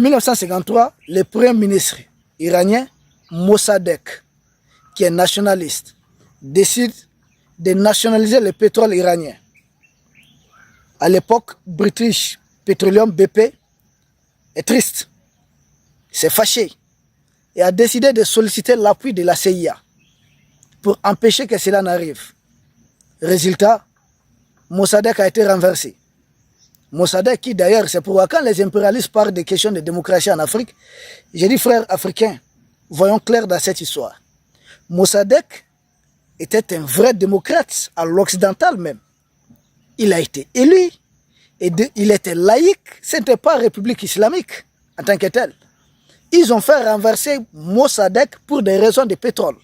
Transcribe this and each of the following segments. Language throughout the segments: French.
En 1953, le premier ministre iranien, Mossadegh, qui est nationaliste, décide de nationaliser le pétrole iranien. À l'époque, British Petroleum BP est triste, s'est fâché et a décidé de solliciter l'appui de la CIA pour empêcher que cela n'arrive. Résultat, Mossadegh a été renversé. Mossadegh qui d'ailleurs, c'est pourquoi quand les impérialistes parlent des questions de démocratie en Afrique, j'ai dit frères africains, voyons clair dans cette histoire. Mossadegh était un vrai démocrate à l'occidental même. Il a été élu, et il était laïque, ce n'était pas République islamique en tant que tel. Ils ont fait renverser Mossadegh pour des raisons de pétrole.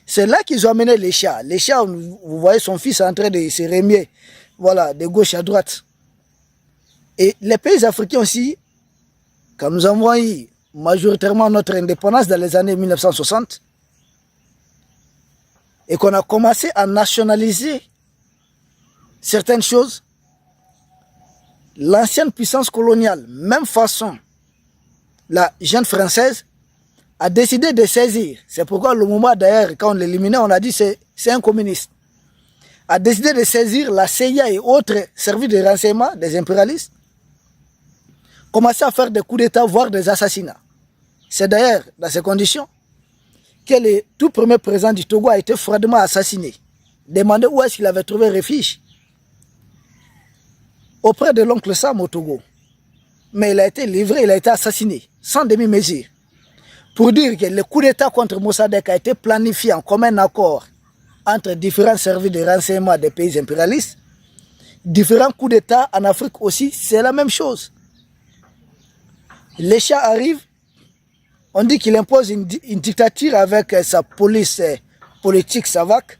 C'est là qu'ils ont amené les Shahs. Les Shahs, vous voyez son fils en train de se remuer, voilà, de gauche à droite. Et les pays africains aussi, quand nous avons eu majoritairement notre indépendance dans les années 1960, et qu'on a commencé à nationaliser certaines choses, l'ancienne puissance coloniale, même façon, la jeune française, a décidé de saisir. C'est pourquoi le moment d'ailleurs, quand on l'éliminait, on a dit c'est un communiste. A décidé de saisir la CIA et autres services de renseignement des impérialistes, commencer à faire des coups d'État, voire des assassinats. C'est d'ailleurs dans ces conditions que le tout premier président du Togo a été froidement assassiné. Demandé où est-ce qu'il avait trouvé refuge. Auprès de l'oncle Sam au Togo. Mais il a été livré, il a été assassiné, sans demi-mesure. Pour dire que le coup d'État contre Mossadegh a été planifié en commun accord entre différents services de renseignement des pays impérialistes. Différents coups d'État en Afrique aussi, c'est la même chose. Les Shahs arrivent, on dit qu'il impose une dictature avec sa police politique SAVAK,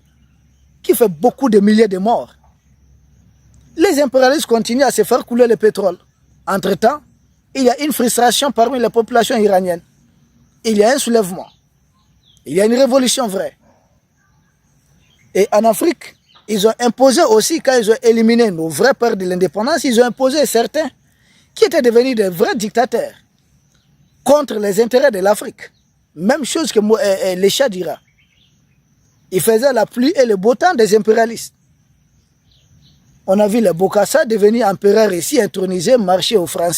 qui fait beaucoup de milliers de morts. Les impérialistes continuent à se faire couler le pétrole. Entre-temps, il y a une frustration parmi les populations iraniennes. Il y a un soulèvement. Il y a une révolution vraie. Et en Afrique, ils ont imposé aussi, quand ils ont éliminé nos vrais pères de l'indépendance, ils ont imposé certains qui étaient devenus des vrais dictateurs contre les intérêts de l'Afrique. Même chose que les Shahs dira. Ils faisaient la pluie et le beau temps des impérialistes. On a vu les Bokassa devenir empereurs ici, intronisés, marcher aux Français.